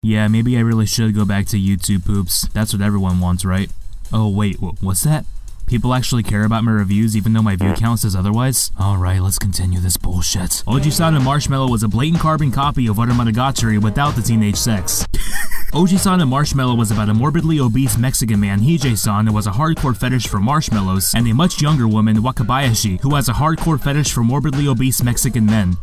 Yeah, maybe I really should go back to YouTube poops. That's what everyone wants, right? Oh wait, what's that? People actually care about my reviews even though my view count says otherwise? Alright, let's continue this bullshit. Ojisan and Marshmallow was a blatant carbon copy of Utter Monogatari without the teenage sex. Ojisan and Marshmallow was about a morbidly obese Mexican man, Hige-san, who has a hardcore fetish for marshmallows, and a much younger woman, Wakabayashi, who has a hardcore fetish for morbidly obese Mexican men.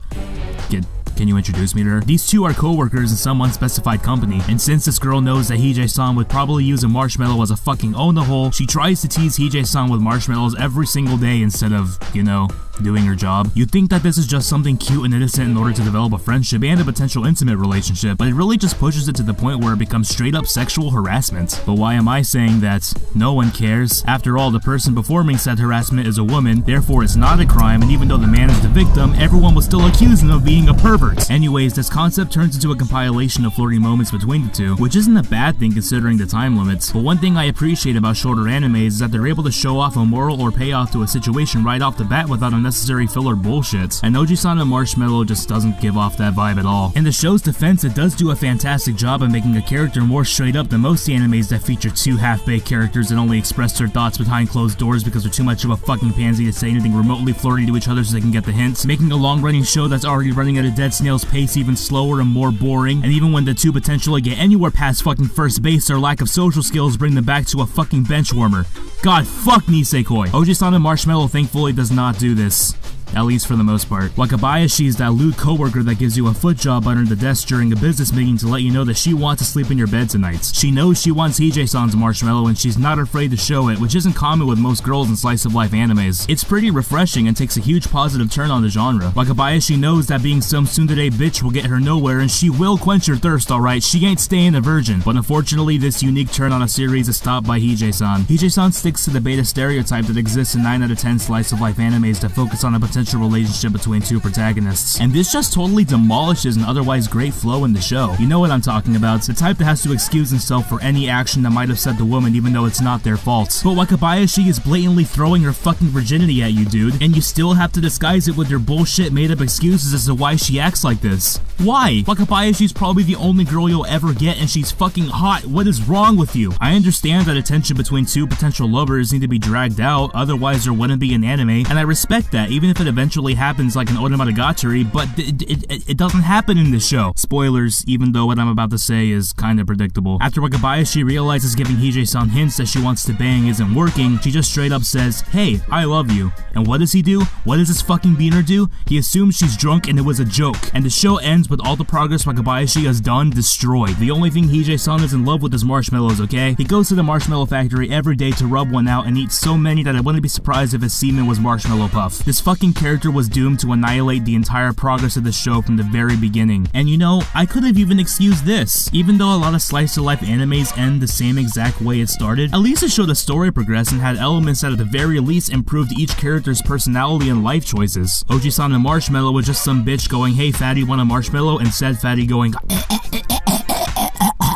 Can you introduce me to her? These two are co-workers in some unspecified company, and since this girl knows that Hige-san would probably use a marshmallow as a fucking hole, she tries to tease Hige-san with marshmallows every single day instead of, you know, doing her job. You'd think that this is just something cute and innocent in order to develop a friendship and a potential intimate relationship, but it really just pushes it to the point where it becomes straight up sexual harassment. But why am I saying that? No one cares. After all, the person performing said harassment is a woman, therefore it's not a crime, and even though the man is the victim, everyone will still accuse him of being a pervert. Anyways, this concept turns into a compilation of flirty moments between the two, which isn't a bad thing considering the time limits, but one thing I appreciate about shorter animes is that they're able to show off a moral or payoff to a situation right off the bat without unnecessary filler bullshit, and Ojisan and Marshmallow just doesn't give off that vibe at all. In the show's defense, it does do a fantastic job of making a character more straight up than most animes that feature two half-baked characters that only express their thoughts behind closed doors because they're too much of a fucking pansy to say anything remotely flirty to each other so they can get the hints, making a long-running show that's already running at a dead snail's pace even slower and more boring, and even when the two potentially get anywhere past fucking first base, their lack of social skills bring them back to a fucking bench warmer. God fuck Nisekoi. Ojisan and Marshmallow thankfully does not do this. At least for the most part. Wakabayashi is that lewd coworker that gives you a foot job under the desk during a business meeting to let you know that she wants to sleep in your bed tonight. She knows she wants Hige-san's marshmallow and she's not afraid to show it, which isn't common with most girls in slice of life animes. It's pretty refreshing and takes a huge positive turn on the genre. Wakabayashi knows that being some tsundere bitch will get her nowhere and she will quench her thirst, alright, she ain't staying a virgin. But unfortunately, this unique turn on a series is stopped by Hige-san. Hige-san sticks to the beta stereotype that exists in 9 out of 10 slice of life animes that focus on a potential relationship between two protagonists, and this just totally demolishes an otherwise great flow in the show. You know what I'm talking about, the type that has to excuse himself for any action that might upset the woman even though it's not their fault. But Wakabayashi is blatantly throwing her fucking virginity at you, dude, and you still have to disguise it with your bullshit made up excuses as to why she acts like this. Why? Wakabayashi's probably the only girl you'll ever get and she's fucking hot. What is wrong with you? I understand that attention between two potential lovers need to be dragged out, otherwise there wouldn't be an anime, and I respect that even if it eventually happens like an Oda Monogatari, but it doesn't happen in this show. Spoilers, even though what I'm about to say is kinda predictable. After Wakabayashi realizes giving Hige-san hints that she wants to bang isn't working, she just straight up says, "Hey, I love you." And what does he do? What does this fucking beaner do? He assumes she's drunk and it was a joke. And the show ends with all the progress Wakabayashi has done destroyed. The only thing Hige-san is in love with is marshmallows, okay? He goes to the marshmallow factory every day to rub one out and eats so many that I wouldn't be surprised if his semen was marshmallow puff. This fucking character was doomed to annihilate the entire progress of the show from the very beginning. And you know, I could have even excused this. Even though a lot of slice of life animes end the same exact way it started, at least it showed the story progress and had elements that at the very least improved each character's personality and life choices. Ojisan and Marshmallow was just some bitch going, "Hey fatty, want a marshmallow?" and said fatty going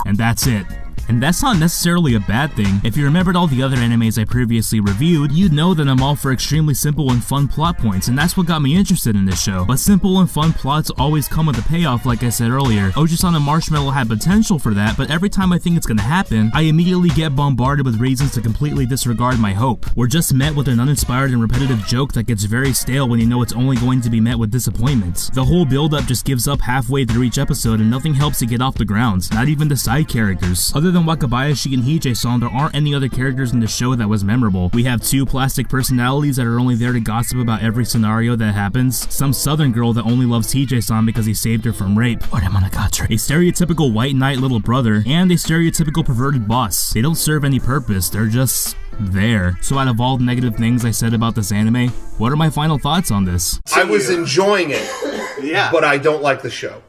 and that's it. And that's not necessarily a bad thing. If you remembered all the other animes I previously reviewed, you'd know that I'm all for extremely simple and fun plot points, and that's what got me interested in this show. But simple and fun plots always come with a payoff, like I said earlier. Ojisan and Marshmallow had potential for that, but every time I think it's gonna happen, I immediately get bombarded with reasons to completely disregard my hope. We're just met with an uninspired and repetitive joke that gets very stale when you know it's only going to be met with disappointment. The whole build-up just gives up halfway through each episode and nothing helps to get off the ground, not even the side characters. Other than Wakabayashi and Hige-san, there aren't any other characters in the show that was memorable. We have two plastic personalities that are only there to gossip about every scenario that happens, some southern girl that only loves Hige-san because he saved her from rape, a stereotypical white knight little brother, and a stereotypical perverted boss. They don't serve any purpose, they're just there. So out of all the negative things I said about this anime, what are my final thoughts on this? I was enjoying it, yeah, but I don't like the show.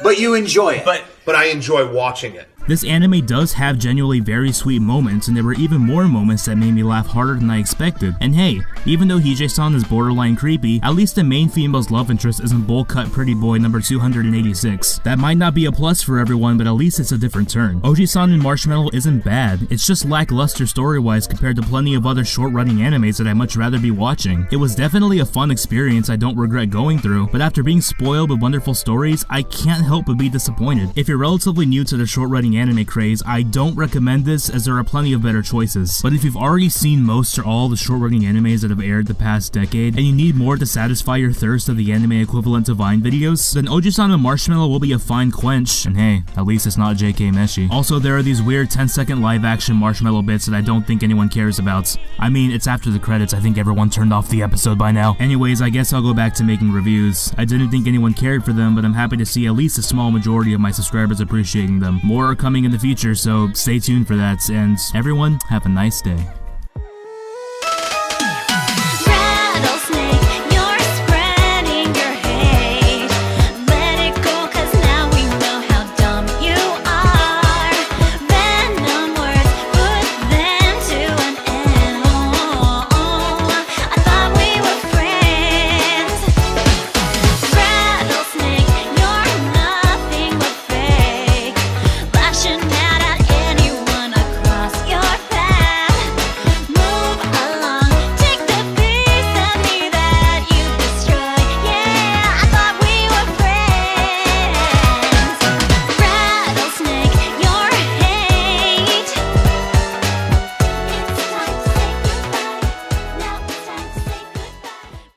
But you enjoy it. But I enjoy watching it. This anime does have genuinely very sweet moments, and there were even more moments that made me laugh harder than I expected. And hey, even though Hige-san is borderline creepy, at least the main female's love interest isn't bowl-cut pretty boy number 286. That might not be a plus for everyone, but at least it's a different turn. Ojisan and Marshmallow isn't bad, it's just lackluster story-wise compared to plenty of other short-running animes that I'd much rather be watching. It was definitely a fun experience I don't regret going through, but after being spoiled with wonderful stories, I can't help but be disappointed. If you're relatively new to the short-running anime craze, I don't recommend this as there are plenty of better choices. But if you've already seen most or all the short-running animes that have aired the past decade, and you need more to satisfy your thirst of the anime equivalent to Vine videos, then Ojisan and Marshmallow will be a fine quench, and hey, at least it's not JK Meshi. Also, there are these weird 10-second live-action Marshmallow bits that I don't think anyone cares about. I mean, it's after the credits, I think everyone turned off the episode by now. Anyways, I guess I'll go back to making reviews. I didn't think anyone cared for them, but I'm happy to see at least a small majority of my subscribers appreciating them. More are coming in the future, so stay tuned for that, and everyone, have a nice day.